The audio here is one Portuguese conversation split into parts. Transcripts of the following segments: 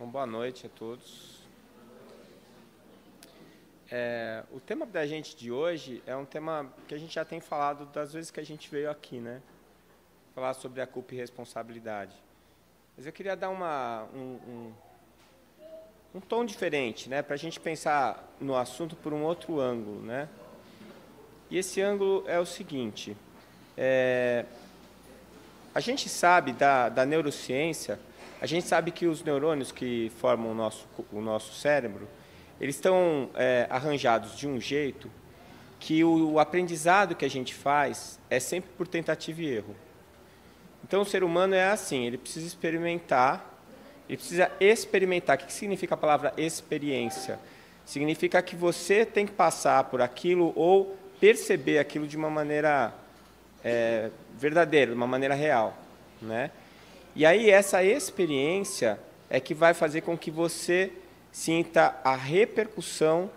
Bom, boa noite a todos. O tema da gente de hoje é um tema que a gente já tem falado das vezes que a gente veio aqui, né? Falar sobre a culpa e responsabilidade. Mas eu queria dar um tom diferente, né? Para a gente pensar no assunto por um outro ângulo, né? E esse ângulo é o seguinte: a gente sabe da neurociência, a gente sabe que os neurônios que formam o nosso cérebro, eles estão arranjados de um jeito que o aprendizado que a gente faz é sempre por tentativa e erro. Então, o ser humano é assim, ele precisa experimentar. O que significa a palavra experiência? Significa que você tem que passar por aquilo ou perceber aquilo de uma maneira verdadeira, de uma maneira real, né? E aí essa experiência é que vai fazer com que você sinta a repercussão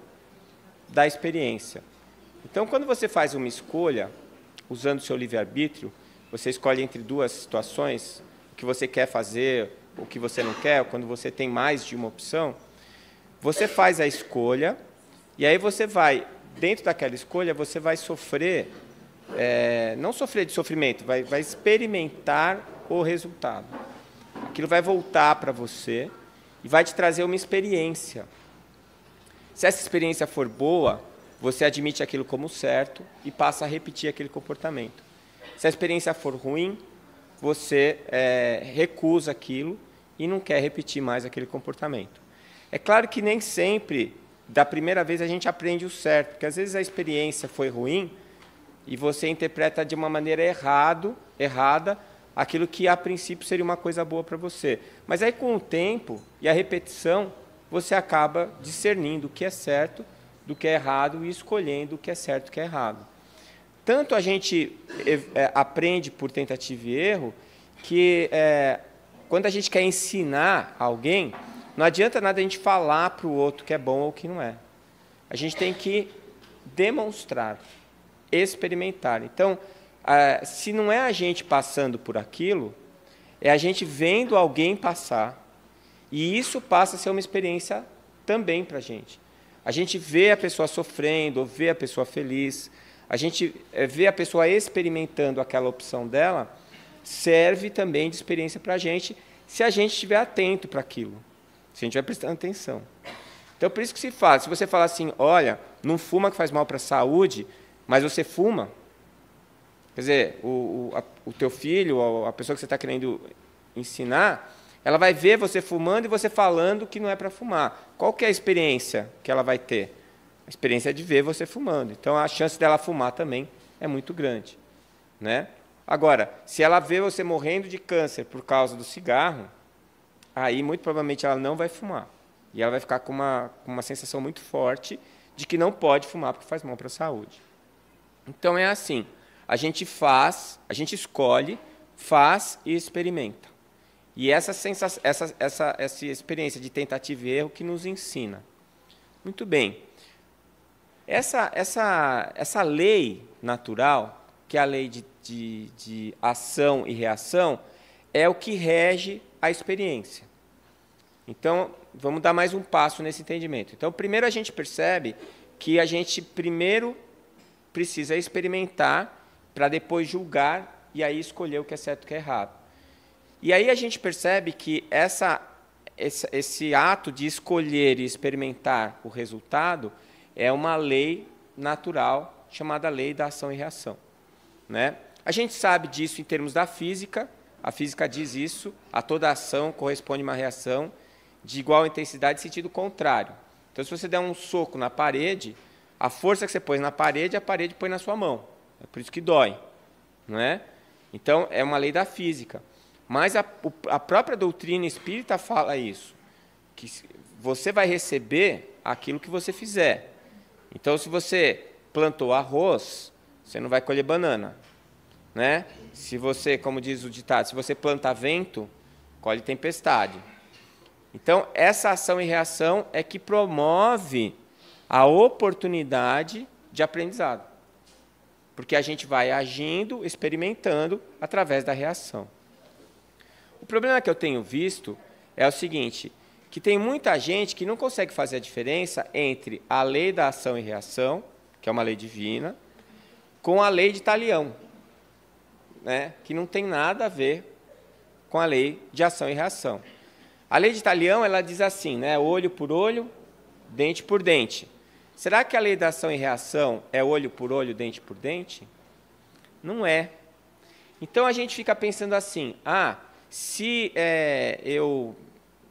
da experiência. Então, quando você faz uma escolha, usando o seu livre-arbítrio, você escolhe entre duas situações, o que você quer fazer, o que você não quer, quando você tem mais de uma opção, você faz a escolha, e aí você vai, dentro daquela escolha, você vai sofrer, não sofrer de sofrimento, vai experimentar o resultado. Aquilo vai voltar para você e vai te trazer uma experiência. Se essa experiência for boa, você admite aquilo como certo e passa a repetir aquele comportamento. Se a experiência for ruim, você recusa aquilo e não quer repetir mais aquele comportamento. É claro que nem sempre, da primeira vez, a gente aprende o certo, porque às vezes a experiência foi ruim e você interpreta de uma maneira errada aquilo que, a princípio, seria uma coisa boa para você. Mas aí, com o tempo e a repetição, você acaba discernindo o que é certo do que é errado e escolhendo o que é certo e o que é errado. Tanto a gente aprende por tentativa e erro, que quando a gente quer ensinar alguém, não adianta nada a gente falar para o outro que é bom ou que não é. A gente tem que demonstrar, experimentar. Então, se não é a gente passando por aquilo, é a gente vendo alguém passar, e isso passa a ser uma experiência também para a gente. A gente vê a pessoa sofrendo, ou vê a pessoa feliz, a gente vê a pessoa experimentando aquela opção dela, serve também de experiência para a gente, se a gente estiver atento para aquilo, se a gente estiver prestando atenção. Então, por isso que se fala, se você falar assim, olha, não fuma que faz mal para a saúde, mas você fuma, quer dizer, o teu filho, ou a pessoa que você está querendo ensinar, ela vai ver você fumando e você falando que não é para fumar. Qual que é a experiência que ela vai ter? A experiência é de ver você fumando. Então, a chance dela fumar também é muito grande, né? Agora, se ela vê você morrendo de câncer por causa do cigarro, aí, muito provavelmente, ela não vai fumar. E ela vai ficar com uma sensação muito forte de que não pode fumar porque faz mal para a saúde. Então, é assim. A gente escolhe, faz e experimenta. E essa experiência de tentativa e erro que nos ensina. Muito bem. Essa lei natural, que é a lei de ação e reação, é o que rege a experiência. Então, vamos dar mais um passo nesse entendimento. Então, primeiro a gente percebe que a gente primeiro precisa experimentar para depois julgar e aí escolher o que é certo e o que é errado. E aí a gente percebe que esse ato de escolher e experimentar o resultado é uma lei natural chamada lei da ação e reação, né? A gente sabe disso em termos da física, a física diz isso, a toda ação corresponde uma reação de igual intensidade e sentido contrário. Então, se você der um soco na parede, a força que você pôs na parede, a parede põe na sua mão. É por isso que dói, não é? Então, é uma lei da física. Mas a própria doutrina espírita fala isso, que você vai receber aquilo que você fizer. Então, se você plantou arroz, você não vai colher banana, né? Se você, como diz o ditado, se você planta vento, colhe tempestade. Então, essa ação e reação é que promove a oportunidade de aprendizado. Porque a gente vai agindo, experimentando, através da reação. O problema que eu tenho visto é o seguinte, que tem muita gente que não consegue fazer a diferença entre a lei da ação e reação, que é uma lei divina, com a lei de Talião, né, que não tem nada a ver com a lei de ação e reação. A lei de Talião, ela diz assim, né, olho por olho, dente por dente. Será que a lei da ação e reação é olho por olho, dente por dente? Não é. Então, a gente fica pensando assim, se eu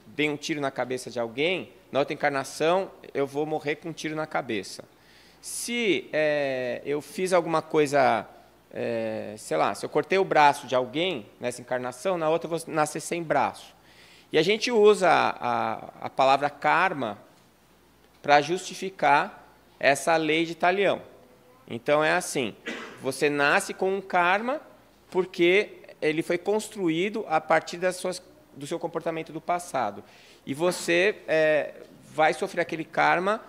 dei um tiro na cabeça de alguém, na outra encarnação, eu vou morrer com um tiro na cabeça. Se eu fiz alguma coisa, sei lá, se eu cortei o braço de alguém nessa encarnação, na outra eu vou nascer sem braço. E a gente usa a palavra karma para justificar essa lei de Talião. Então, é assim, você nasce com um karma porque ele foi construído a partir do seu comportamento do passado. E você vai sofrer aquele karma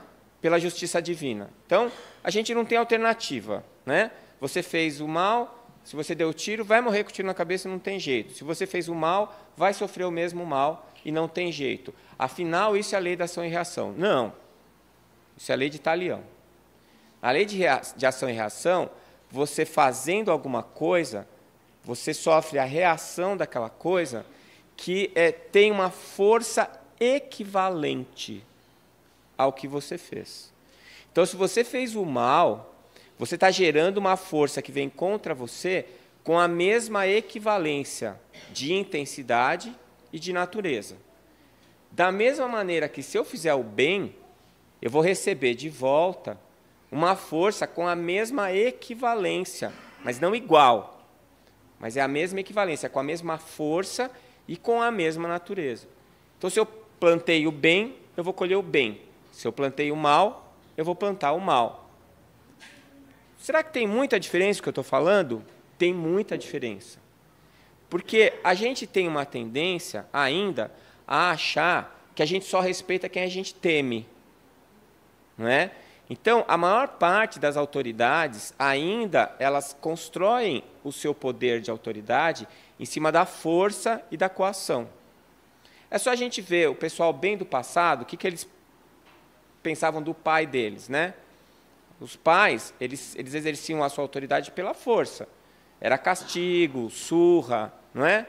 pela justiça divina. Então, a gente não tem alternativa, né? Você fez o mal, se você deu o tiro, vai morrer com o tiro na cabeça, não tem jeito. Se você fez o mal, vai sofrer o mesmo mal e não tem jeito. Afinal, isso é a lei da ação e reação. Não. Isso é a lei de Talião. A lei de ação e reação, você fazendo alguma coisa, você sofre a reação daquela coisa que tem uma força equivalente ao que você fez. Então, se você fez o mal, você está gerando uma força que vem contra você com a mesma equivalência de intensidade e de natureza. Da mesma maneira que, se eu fizer o bem, eu vou receber de volta uma força com a mesma equivalência, mas não igual, mas é a mesma equivalência, com a mesma força e com a mesma natureza. Então, se eu plantei o bem, eu vou colher o bem. Se eu plantei o mal, eu vou plantar o mal. Será que tem muita diferença o que eu estou falando? Tem muita diferença. Porque a gente tem uma tendência ainda a achar que a gente só respeita quem a gente teme. Não é? Então, a maior parte das autoridades ainda elas constroem o seu poder de autoridade em cima da força e da coação. É só a gente ver o pessoal bem do passado, o que eles pensavam do pai deles, né? Os pais, eles exerciam a sua autoridade pela força. Era castigo, surra, não é?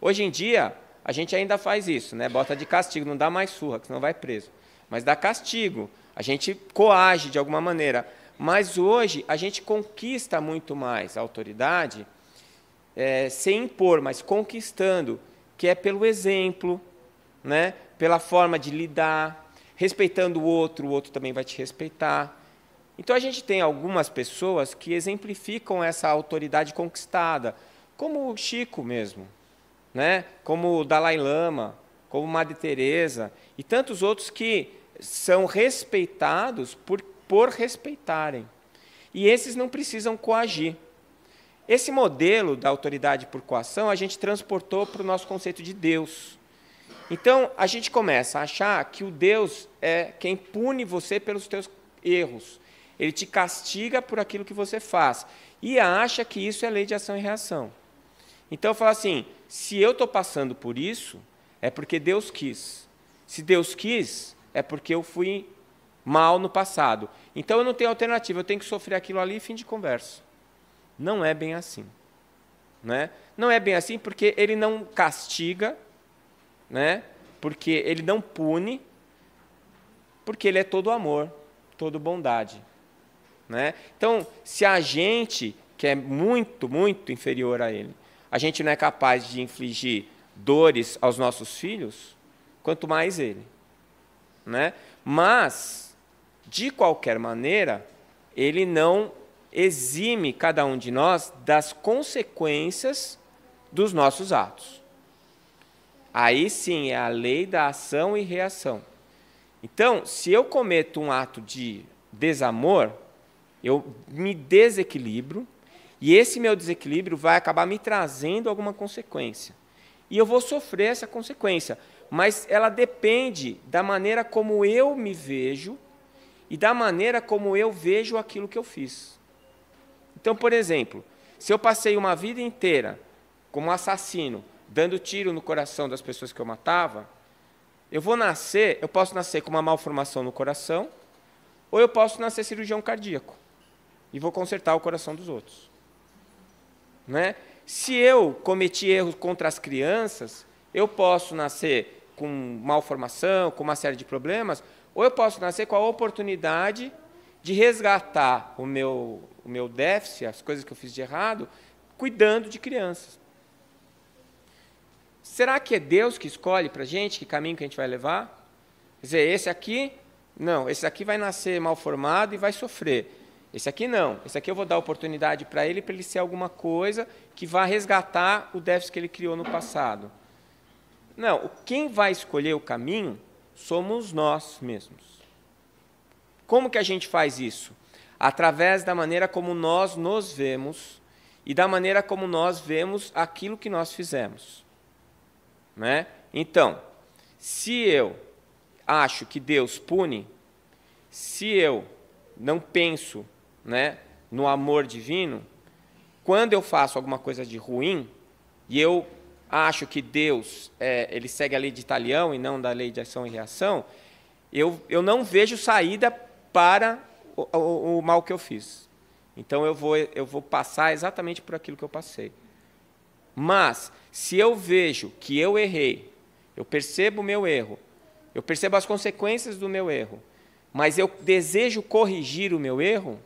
Hoje em dia, a gente ainda faz isso, né? Bota de castigo, não dá mais surra, que senão vai preso. Mas dá castigo, a gente coage de alguma maneira. Mas hoje, a gente conquista muito mais a autoridade, sem impor, mas conquistando, que é pelo exemplo, né? Pela forma de lidar, respeitando o outro também vai te respeitar. Então, a gente tem algumas pessoas que exemplificam essa autoridade conquistada, como o Chico mesmo, né? Como o Dalai Lama, como Madre Teresa, e tantos outros que são respeitados por respeitarem. E esses não precisam coagir. Esse modelo da autoridade por coação, a gente transportou para o nosso conceito de Deus. Então, a gente começa a achar que o Deus é quem pune você pelos teus erros. Ele te castiga por aquilo que você faz. E acha que isso é lei de ação e reação. Então, eu falo assim, se eu estou passando por isso, é porque Deus quis. Se Deus quis, é porque eu fui mal no passado. Então, eu não tenho alternativa, eu tenho que sofrer aquilo ali e fim de conversa. Não é bem assim. Né? Não é bem assim porque ele não castiga, né? Porque ele não pune, porque ele é todo amor, todo bondade. Né? Então, se a gente, que é muito, muito inferior a ele, a gente não é capaz de infligir dores aos nossos filhos, quanto mais ele. Né? Mas, de qualquer maneira, ele não exime cada um de nós das consequências dos nossos atos. Aí sim é a lei da ação e reação. Então, se eu cometo um ato de desamor, eu me desequilibro, e esse meu desequilíbrio vai acabar me trazendo alguma consequência. E eu vou sofrer essa consequência, mas ela depende da maneira como eu me vejo e da maneira como eu vejo aquilo que eu fiz. Então, por exemplo, se eu passei uma vida inteira como assassino, dando tiro no coração das pessoas que eu matava, eu posso nascer com uma malformação no coração, ou eu posso nascer cirurgião cardíaco e vou consertar o coração dos outros. Né? Se eu cometi erros contra as crianças, eu posso nascer com malformação, com uma série de problemas, ou eu posso nascer com a oportunidade de resgatar o meu déficit, as coisas que eu fiz de errado, cuidando de crianças. Será que é Deus que escolhe para a gente que caminho que a gente vai levar? Quer dizer, esse aqui, não, esse aqui vai nascer mal formado e vai sofrer. Esse aqui não, esse aqui eu vou dar oportunidade para ele ser alguma coisa que vá resgatar o déficit que ele criou no passado. Não, quem vai escolher o caminho somos nós mesmos. Como que a gente faz isso? Através da maneira como nós nos vemos e da maneira como nós vemos aquilo que nós fizemos. Né? Então, se eu acho que Deus pune, se eu não penso, né, no amor divino, quando eu faço alguma coisa de ruim, e eu acho que Deus ele segue a lei de Italião e não da lei de ação e reação, eu não vejo saída para o mal que eu fiz. Então eu vou passar exatamente por aquilo que eu passei. Mas, se eu vejo que eu errei, eu percebo o meu erro, eu percebo as consequências do meu erro, mas eu desejo corrigir o meu erro,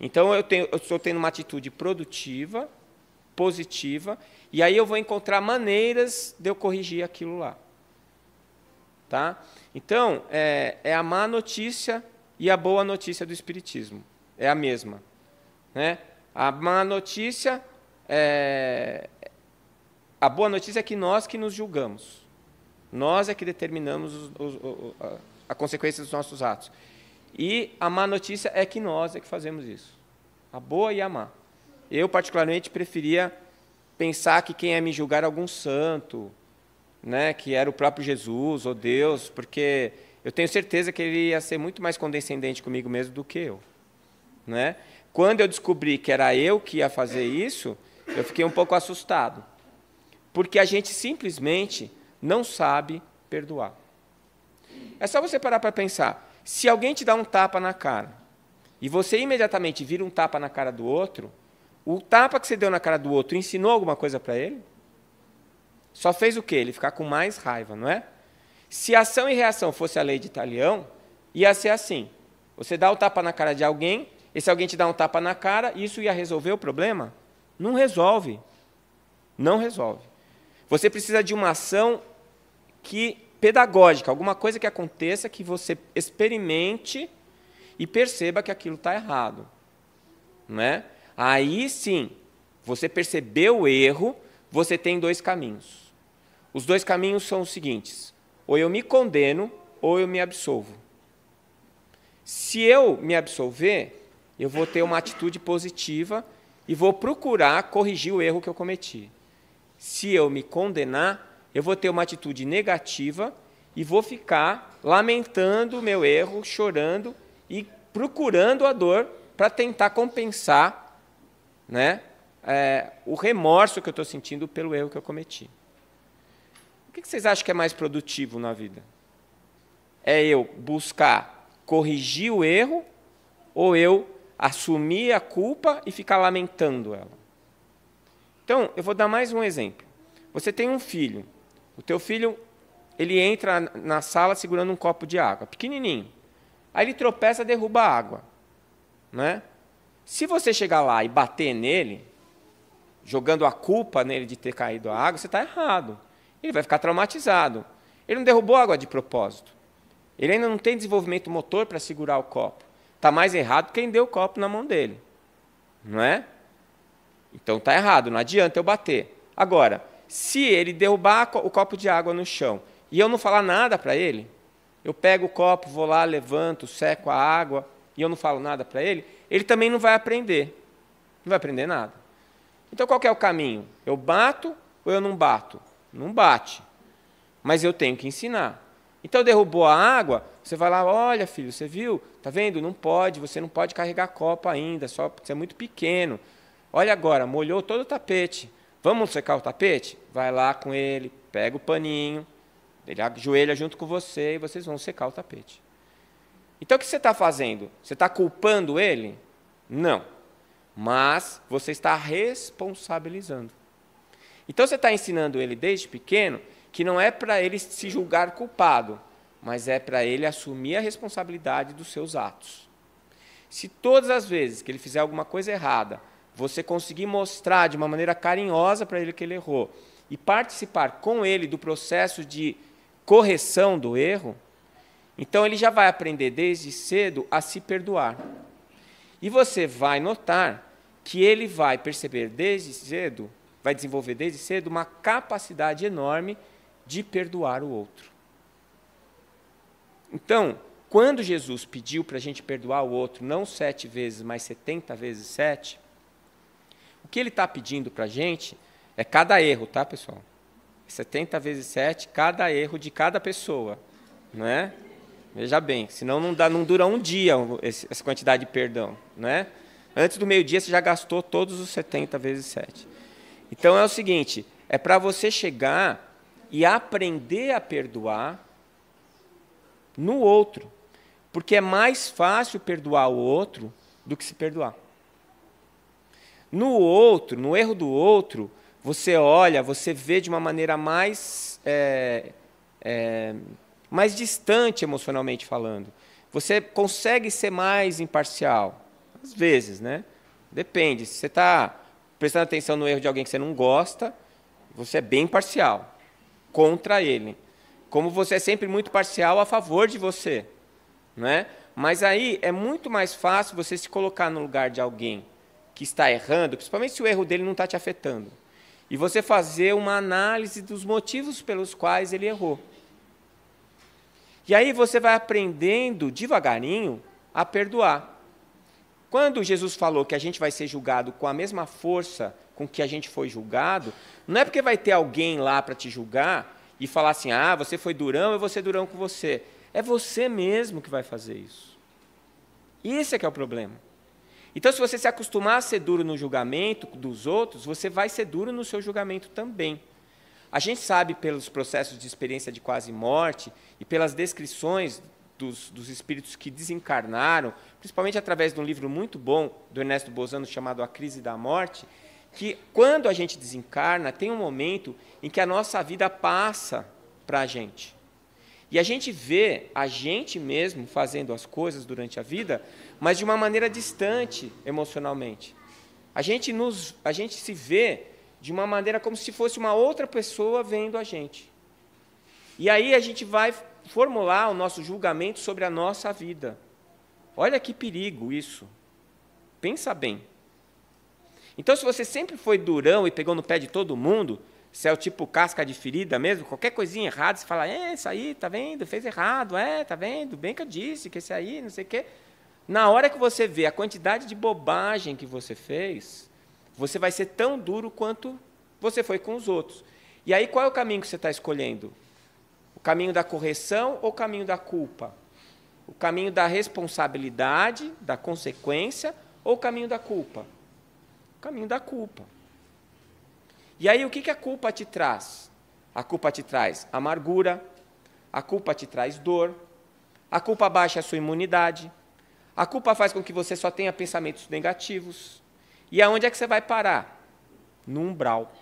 então eu estou tendo uma atitude produtiva, positiva, e aí eu vou encontrar maneiras de eu corrigir aquilo lá. Tá? Então, é a má notícia e a boa notícia do Espiritismo. É a mesma. Né? A má notícia a boa notícia é que nós que nos julgamos. Nós é que determinamos a consequência dos nossos atos. E a má notícia é que nós é que fazemos isso. A boa e a má. Eu, particularmente, preferia pensar que quem ia me julgar é algum santo, né, que era o próprio Jesus ou Deus, porque eu tenho certeza que ele ia ser muito mais condescendente comigo mesmo do que eu. Né? Quando eu descobri que era eu que ia fazer isso, eu fiquei um pouco assustado, porque a gente simplesmente não sabe perdoar. É só você parar para pensar. Se alguém te dá um tapa na cara e você imediatamente vira um tapa na cara do outro, o tapa que você deu na cara do outro ensinou alguma coisa para ele? Só fez o quê? Ele ficar com mais raiva, não é? Se ação e reação fosse a lei de Italião, ia ser assim. Você dá o tapa na cara de alguém, esse alguém te dá um tapa na cara, e isso ia resolver o problema? Não resolve. Não resolve. Você precisa de uma ação pedagógica, alguma coisa que aconteça, que você experimente e perceba que aquilo está errado. Não é? Aí sim, você percebeu o erro, você tem dois caminhos. Os dois caminhos são os seguintes: ou eu me condeno, ou eu me absolvo. Se eu me absolver, eu vou ter uma atitude positiva e vou procurar corrigir o erro que eu cometi. Se eu me condenar, eu vou ter uma atitude negativa e vou ficar lamentando o meu erro, chorando e procurando a dor para tentar compensar, né, o remorso que eu estou sentindo pelo erro que eu cometi. O que vocês acham que é mais produtivo na vida? É eu buscar corrigir o erro ou eu assumir a culpa e ficar lamentando ela? Então, eu vou dar mais um exemplo. Você tem um filho. O teu filho, ele entra na sala segurando um copo de água, pequenininho. Aí ele tropeça e derruba a água. Né? Se você chegar lá e bater nele, jogando a culpa nele de ter caído a água, você está errado. Ele vai ficar traumatizado. Ele não derrubou a água de propósito. Ele ainda não tem desenvolvimento motor para segurar o copo. Está mais errado quem deu o copo na mão dele. Não é? Então está errado, não adianta eu bater. Agora, se ele derrubar o copo de água no chão e eu não falar nada para ele, eu pego o copo, vou lá, levanto, seco a água e eu não falo nada para ele, ele também não vai aprender. Não vai aprender nada. Então qual que é o caminho? Eu bato ou eu não bato? Não bate. Mas eu tenho que ensinar. Então derrubou a água, você vai lá, olha filho, você viu? Está vendo? Não pode, você não pode carregar copo ainda, só porque você é muito pequeno. Olha agora, molhou todo o tapete. Vamos secar o tapete? Vai lá com ele, pega o paninho, Ele ajoelha junto com você e vocês vão secar o tapete. Então, o que você está fazendo? Você está culpando ele? Não. Mas você está responsabilizando. Então, você está ensinando ele desde pequeno que não é para ele se julgar culpado, mas é para ele assumir a responsabilidade dos seus atos. Se todas as vezes que ele fizer alguma coisa errada, você conseguir mostrar de uma maneira carinhosa para ele que ele errou e participar com ele do processo de correção do erro, então ele já vai aprender desde cedo a se perdoar. E você vai notar que ele vai perceber desde cedo, vai desenvolver desde cedo uma capacidade enorme de perdoar o outro. Então, quando Jesus pediu para a gente perdoar o outro, não 7 vezes, mas 70 vezes 7, o que ele está pedindo para a gente é cada erro, tá, pessoal? 70 vezes 7, cada erro de cada pessoa, não é? Veja bem, senão não dura um dia essa quantidade de perdão, não é? Antes do meio-dia você já gastou todos os 70 vezes 7. Então é o seguinte, é para você chegar e aprender a perdoar no outro, porque é mais fácil perdoar o outro do que se perdoar. No outro, no erro do outro, você olha, você vê de uma maneira mais distante emocionalmente falando. Você consegue ser mais imparcial. Às vezes, né? Depende. Se você está prestando atenção no erro de alguém que você não gosta, você é bem parcial contra ele. Como você é sempre muito parcial a favor de você. Né? Mas aí é muito mais fácil você se colocar no lugar de alguém que está errando, principalmente se o erro dele não está te afetando, e você fazer uma análise dos motivos pelos quais ele errou. E aí você vai aprendendo devagarinho a perdoar. Quando Jesus falou que a gente vai ser julgado com a mesma força com que a gente foi julgado, não é porque vai ter alguém lá para te julgar e falar assim, você foi durão, eu vou ser durão com você. É você mesmo que vai fazer isso. Esse é que é o problema. Então, se você se acostumar a ser duro no julgamento dos outros, você vai ser duro no seu julgamento também. A gente sabe pelos processos de experiência de quase morte e pelas descrições dos espíritos que desencarnaram, principalmente através de um livro muito bom do Ernesto Bozano chamado A Crise da Morte, que quando a gente desencarna, tem um momento em que a nossa vida passa para a gente. E a gente vê a gente mesmo fazendo as coisas durante a vida, mas de uma maneira distante emocionalmente. A gente se vê de uma maneira como se fosse uma outra pessoa vendo a gente. E aí a gente vai formular o nosso julgamento sobre a nossa vida. Olha que perigo isso. Pensa bem. Então, se você sempre foi durão e pegou no pé de todo mundo, se é o tipo casca de ferida mesmo, qualquer coisinha errada, você fala, isso aí, tá vendo, fez errado, tá vendo, bem que eu disse, que esse aí, não sei o quê. Na hora que você vê a quantidade de bobagem que você fez, você vai ser tão duro quanto você foi com os outros. E aí, qual é o caminho que você está escolhendo? O caminho da correção ou o caminho da culpa? O caminho da responsabilidade, da consequência, ou o caminho da culpa? O caminho da culpa. E aí, o que a culpa te traz? A culpa te traz amargura, a culpa te traz dor, a culpa baixa a sua imunidade, a culpa faz com que você só tenha pensamentos negativos. E aonde é que você vai parar? No umbral.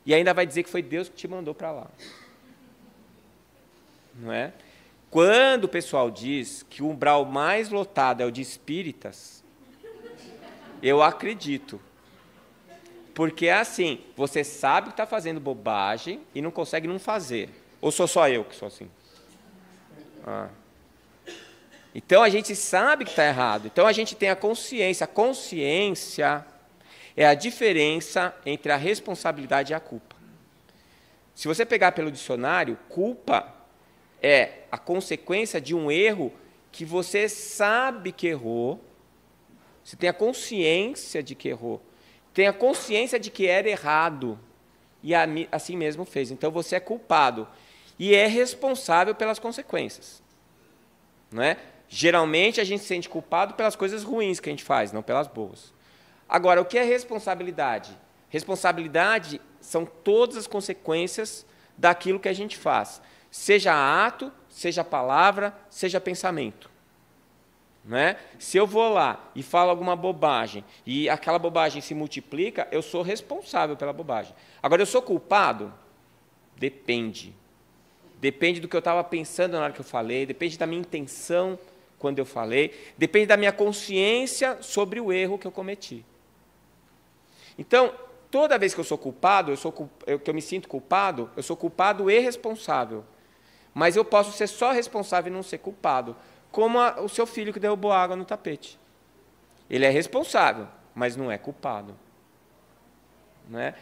E ainda vai dizer que foi Deus que te mandou para lá. Não é? Quando o pessoal diz que o umbral mais lotado é o de espíritas, eu acredito. Porque é assim, você sabe que está fazendo bobagem e não consegue não fazer. Ou sou só eu que sou assim? Então, a gente sabe que está errado. Então, a gente tem a consciência. A consciência é a diferença entre a responsabilidade e a culpa. Se você pegar pelo dicionário, culpa é a consequência de um erro que você sabe que errou, você tem a consciência de que errou, tem a consciência de que era errado, e assim mesmo fez. Então, você é culpado e é responsável pelas consequências. Não é? Geralmente, a gente se sente culpado pelas coisas ruins que a gente faz, não pelas boas. Agora, o que é responsabilidade? Responsabilidade são todas as consequências daquilo que a gente faz, seja ato, seja palavra, seja pensamento. Né? Se eu vou lá e falo alguma bobagem e aquela bobagem se multiplica, eu sou responsável pela bobagem. Agora, eu sou culpado? Depende. Depende do que eu estava pensando na hora que eu falei, depende da minha intenção quando eu falei, depende da minha consciência sobre o erro que eu cometi. Então, toda vez que eu sou culpado, que eu me sinto culpado, eu sou culpado e responsável. Mas eu posso ser só responsável e não ser culpado, como o seu filho que derrubou água no tapete. Ele é responsável, mas não é culpado. Não é?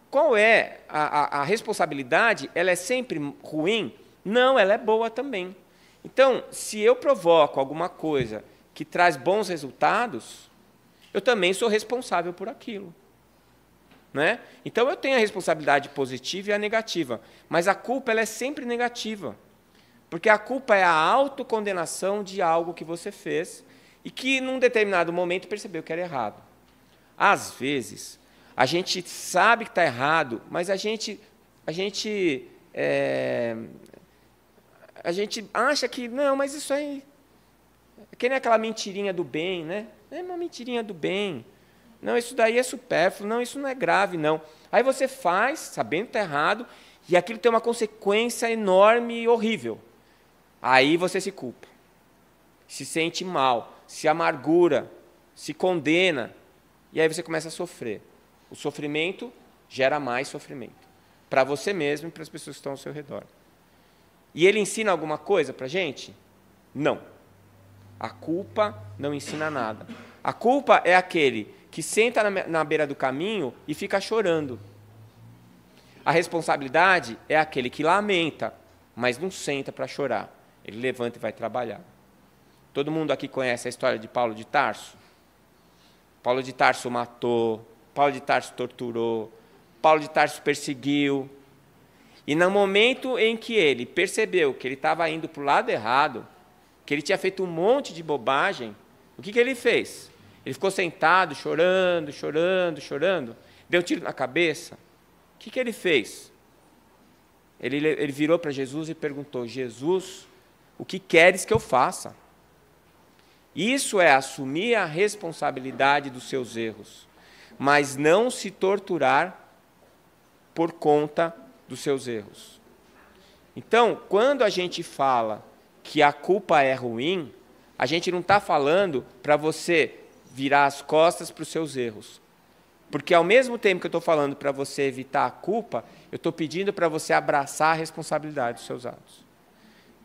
Qual é a responsabilidade? Ela é sempre ruim? Não, ela é boa também. Então, se eu provoco alguma coisa que traz bons resultados, eu também sou responsável por aquilo. Né? Então, eu tenho a responsabilidade positiva e a negativa, mas a culpa ela é sempre negativa, porque a culpa é a autocondenação de algo que você fez e que, num determinado momento, percebeu que era errado. Às vezes, a gente sabe que está errado, mas a gente acha que, não, mas isso aí, que nem aquela mentirinha do bem, né? É uma mentirinha do bem. Não, isso daí é supérfluo, não, isso não é grave, não. Aí você faz, sabendo que está errado, e aquilo tem uma consequência enorme e horrível. Aí você se culpa, se sente mal, se amargura, se condena, e aí você começa a sofrer. O sofrimento gera mais sofrimento, para você mesmo e para as pessoas que estão ao seu redor. E ele ensina alguma coisa para a gente? Não. A culpa não ensina nada. A culpa é aquele que senta na beira do caminho e fica chorando. A responsabilidade é aquele que lamenta, mas não senta para chorar. Ele levanta e vai trabalhar. Todo mundo aqui conhece a história de Paulo de Tarso? Paulo de Tarso matou, Paulo de Tarso torturou, Paulo de Tarso perseguiu. E no momento em que ele percebeu que ele estava indo para o lado errado, que ele tinha feito um monte de bobagem, o que ele fez? Ele ficou sentado, chorando, chorando, chorando, deu um tiro na cabeça. O que ele fez? Ele virou para Jesus e perguntou: Jesus, o que queres que eu faça? Isso é assumir a responsabilidade dos seus erros, mas não se torturar por conta dos seus erros. Então, quando a gente fala que a culpa é ruim, a gente não está falando para você virar as costas para os seus erros. Porque, ao mesmo tempo que eu estou falando para você evitar a culpa, eu estou pedindo para você abraçar a responsabilidade dos seus atos.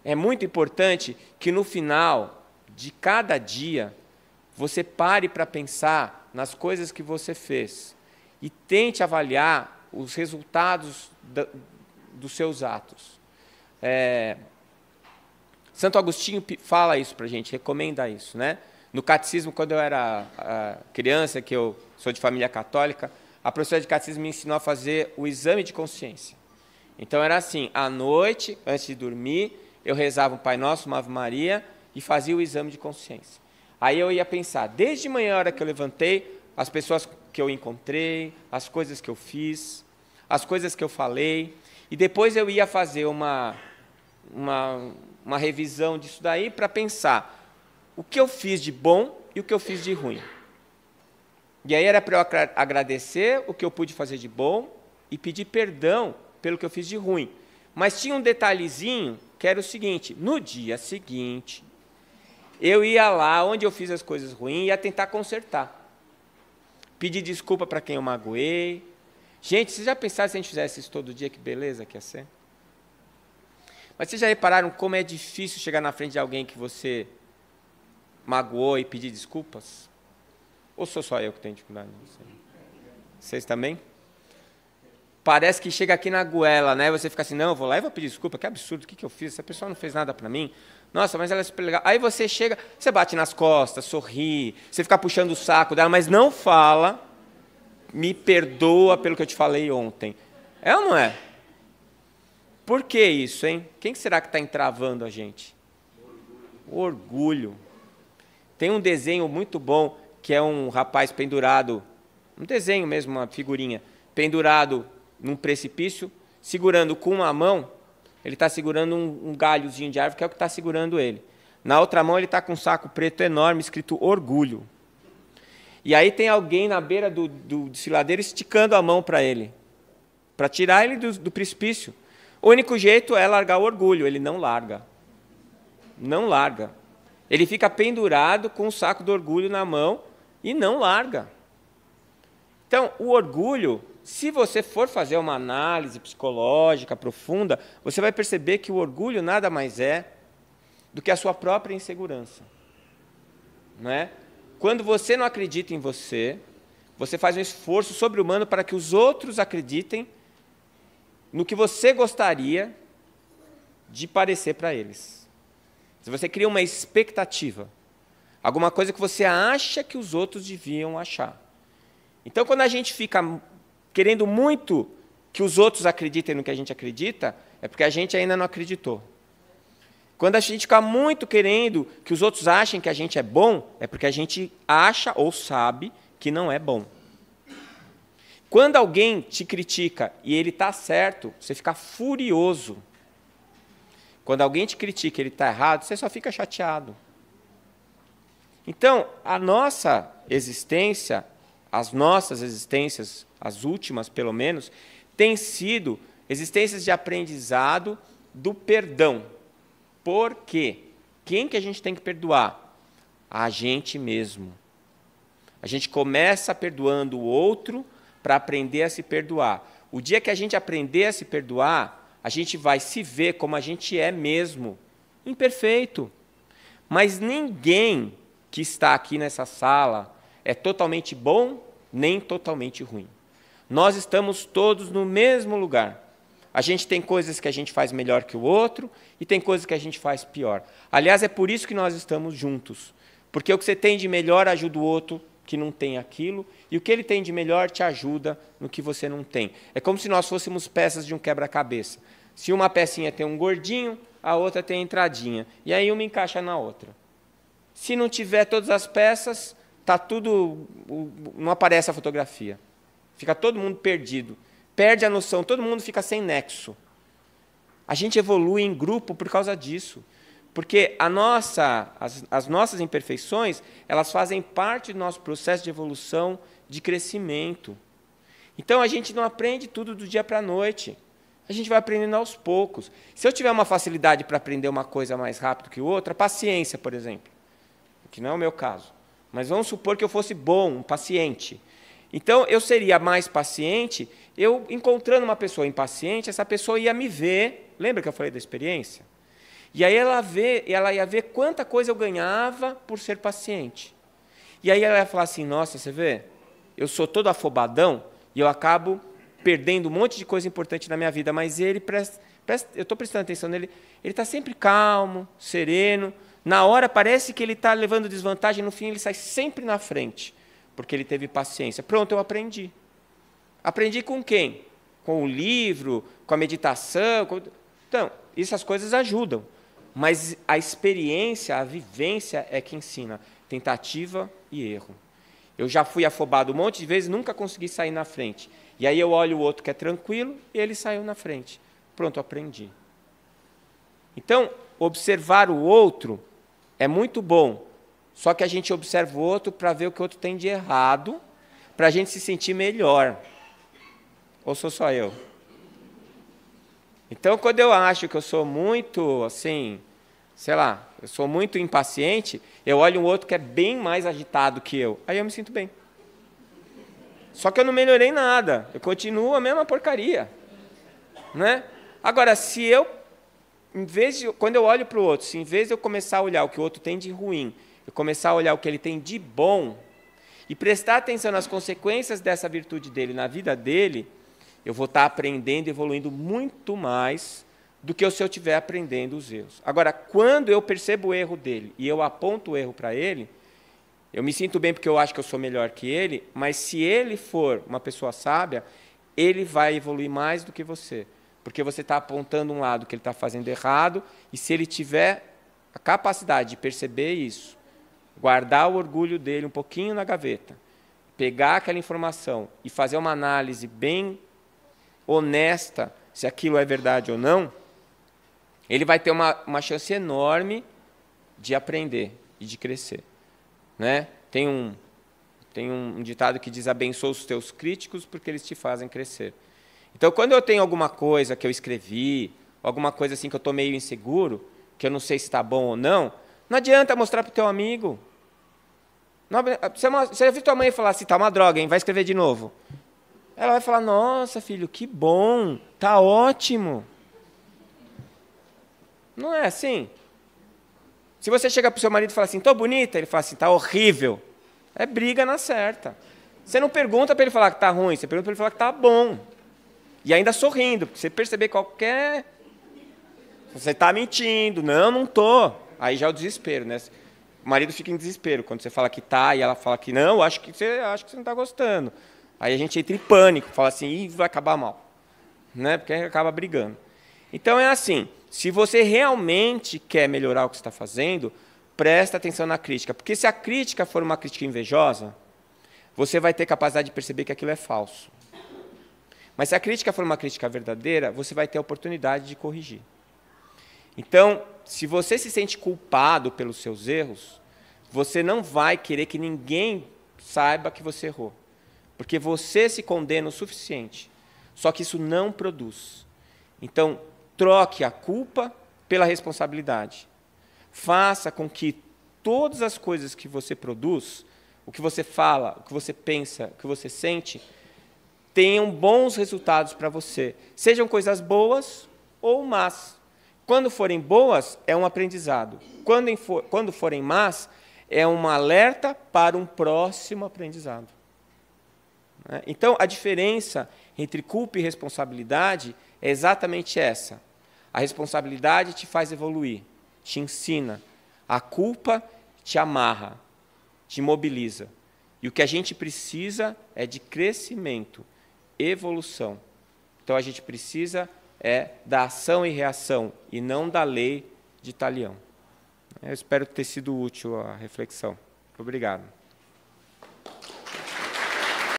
É muito importante que, no final de cada dia, você pare para pensar nas coisas que você fez e tente avaliar os resultados dos seus atos. Santo Agostinho fala isso para a gente, recomenda isso, né? No catecismo, quando eu era criança, que eu sou de família católica, a professora de catecismo me ensinou a fazer o exame de consciência. Então, era assim, à noite, antes de dormir, eu rezava um Pai Nosso, uma Ave Maria, e fazia o exame de consciência. Aí eu ia pensar, desde manhã, a hora que eu levantei, as pessoas que eu encontrei, as coisas que eu fiz, as coisas que eu falei, e depois eu ia fazer uma revisão disso daí para pensar o que eu fiz de bom e o que eu fiz de ruim. E aí era para eu agradecer o que eu pude fazer de bom e pedir perdão pelo que eu fiz de ruim. Mas tinha um detalhezinho que era o seguinte: no dia seguinte, eu ia lá onde eu fiz as coisas ruins e ia tentar consertar. Pedir desculpa para quem eu magoei. Gente, vocês já pensaram se a gente fizesse isso todo dia, que beleza que ia ser? Mas vocês já repararam como é difícil chegar na frente de alguém que você magoou e pedir desculpas? Ou sou só eu que tenho dificuldade nisso? Vocês também? Parece que chega aqui na goela, né? Você fica assim, não, eu vou lá e vou pedir desculpa, que absurdo, o que eu fiz? Essa pessoa não fez nada para mim. Nossa, mas ela é super legal. Aí você chega, você bate nas costas, sorri, você fica puxando o saco dela, mas não fala, me perdoa pelo que eu te falei ontem. É ou não é? Por que isso, hein? Quem será que está entravando a gente? Orgulho. Tem um desenho muito bom, que é um rapaz pendurado, um desenho mesmo, uma figurinha, pendurado num precipício, segurando com uma mão, ele está segurando um galhozinho de árvore, que é o que está segurando ele. Na outra mão, ele está com um saco preto enorme, escrito orgulho. E aí tem alguém na beira do desfiladeiro esticando a mão para ele, para tirar ele do precipício. O único jeito é largar o orgulho, ele não larga. Não larga. Ele fica pendurado com o saco do orgulho na mão e não larga. Então, o orgulho, se você for fazer uma análise psicológica profunda, você vai perceber que o orgulho nada mais é do que a sua própria insegurança. Não é? Quando você não acredita em você, você faz um esforço sobre-humano para que os outros acreditem no que você gostaria de parecer para eles. Se você cria uma expectativa, alguma coisa que você acha que os outros deviam achar. Então, quando a gente fica querendo muito que os outros acreditem no que a gente acredita, é porque a gente ainda não acreditou. Quando a gente fica muito querendo que os outros achem que a gente é bom, é porque a gente acha ou sabe que não é bom. Quando alguém te critica e ele está certo, você fica furioso. Quando alguém te critica e ele está errado, você só fica chateado. Então, a nossa existência, as nossas existências, as últimas pelo menos, têm sido existências de aprendizado do perdão. Por quê? Quem que a gente tem que perdoar? A gente mesmo. A gente começa perdoando o outro para aprender a se perdoar. O dia que a gente aprender a se perdoar, a gente vai se ver como a gente é mesmo, imperfeito. Mas ninguém que está aqui nessa sala é totalmente bom, nem totalmente ruim. Nós estamos todos no mesmo lugar. A gente tem coisas que a gente faz melhor que o outro e tem coisas que a gente faz pior. Aliás, é por isso que nós estamos juntos. Porque o que você tem de melhor ajuda o outro que não tem aquilo, e o que ele tem de melhor te ajuda no que você não tem. É como se nós fôssemos peças de um quebra-cabeça. Se uma pecinha tem um gordinho, a outra tem a entradinha. E aí uma encaixa na outra. Se não tiver todas as peças, tá tudo, não aparece a fotografia. Fica todo mundo perdido. Perde a noção, todo mundo fica sem nexo. A gente evolui em grupo por causa disso. Porque as nossas imperfeições, elas fazem parte do nosso processo de evolução, de crescimento. Então, a gente não aprende tudo do dia para a noite. A gente vai aprendendo aos poucos. Se eu tiver uma facilidade para aprender uma coisa mais rápido que outra, paciência, por exemplo, que não é o meu caso. Mas vamos supor que eu fosse bom, paciente. Então, eu seria mais paciente, eu encontrando uma pessoa impaciente, essa pessoa ia me ver. Lembra que eu falei da experiência? E aí ela ia ver quanta coisa eu ganhava por ser paciente. E aí ela ia falar assim, nossa, você vê, eu sou todo afobadão e eu acabo perdendo um monte de coisa importante na minha vida, mas ele, eu estou prestando atenção nele, ele está sempre calmo, sereno, na hora parece que ele está levando desvantagem, no fim ele sai sempre na frente, porque ele teve paciência. Pronto, eu aprendi. Aprendi com quem? Com o livro, com a meditação. Então, essas coisas ajudam. Mas a experiência, a vivência é que ensina. Tentativa e erro. Eu já fui afobado um monte de vezes, nunca consegui sair na frente. E aí eu olho o outro que é tranquilo e ele saiu na frente. Pronto, aprendi. Então, observar o outro é muito bom. Só que a gente observa o outro para ver o que o outro tem de errado, para a gente se sentir melhor. Ou sou só eu? Então, quando eu acho que eu sou muito, assim, sei lá, eu sou muito impaciente, eu olho um outro que é bem mais agitado que eu. Aí eu me sinto bem. Só que eu não melhorei nada. Eu continuo a mesma porcaria. Né? Agora, se eu, quando eu olho para o outro, se em vez de eu começar a olhar o que o outro tem de ruim, eu começar a olhar o que ele tem de bom, e prestar atenção nas consequências dessa virtude dele na vida dele, eu vou estar aprendendo, evoluindo muito mais do que se eu estiver aprendendo os erros. Agora, quando eu percebo o erro dele e eu aponto o erro para ele, eu me sinto bem porque eu acho que eu sou melhor que ele, mas se ele for uma pessoa sábia, ele vai evoluir mais do que você. Porque você está apontando um lado que ele está fazendo errado, e se ele tiver a capacidade de perceber isso, guardar o orgulho dele um pouquinho na gaveta, pegar aquela informação e fazer uma análise bem honesta se aquilo é verdade ou não, ele vai ter uma chance enorme de aprender e de crescer. Né? Tem um ditado que diz: abençoa os teus críticos porque eles te fazem crescer. Então, quando eu tenho alguma coisa que eu escrevi, alguma coisa assim que eu estou meio inseguro, que eu não sei se está bom ou não adianta mostrar para o teu amigo. Você já viu tua mãe falar assim: está uma droga, hein? Vai escrever de novo. Ela vai falar: nossa, filho, que bom, está ótimo. Não é assim? Se você chega para o seu marido e fala assim: estou bonita, ele fala assim: está horrível. É briga na certa. Você não pergunta para ele falar que está ruim, você pergunta para ele falar que está bom. E ainda sorrindo, porque você perceber qualquer... Você está mentindo. Não estou. Aí já é o desespero, né? O marido fica em desespero quando você fala que está e ela fala que não, acho que você não está gostando. Aí a gente entra em pânico, fala assim: ih, vai acabar mal. Né? Porque acaba brigando. Então é assim, se você realmente quer melhorar o que você está fazendo, presta atenção na crítica. Porque se a crítica for uma crítica invejosa, você vai ter capacidade de perceber que aquilo é falso. Mas se a crítica for uma crítica verdadeira, você vai ter a oportunidade de corrigir. Então, se você se sente culpado pelos seus erros, você não vai querer que ninguém saiba que você errou. Porque você se condena o suficiente. Só que isso não produz. Então, troque a culpa pela responsabilidade. Faça com que todas as coisas que você produz, o que você fala, o que você pensa, o que você sente, tenham bons resultados para você. Sejam coisas boas ou más. Quando forem boas, é um aprendizado. Quando forem más, é um alerta para um próximo aprendizado. Então, a diferença entre culpa e responsabilidade é exatamente essa. A responsabilidade te faz evoluir, te ensina. A culpa te amarra, te imobiliza. E o que a gente precisa é de crescimento, evolução. Então, a gente precisa da ação e reação, e não da lei de Talião. Eu espero ter sido útil a reflexão. Obrigado.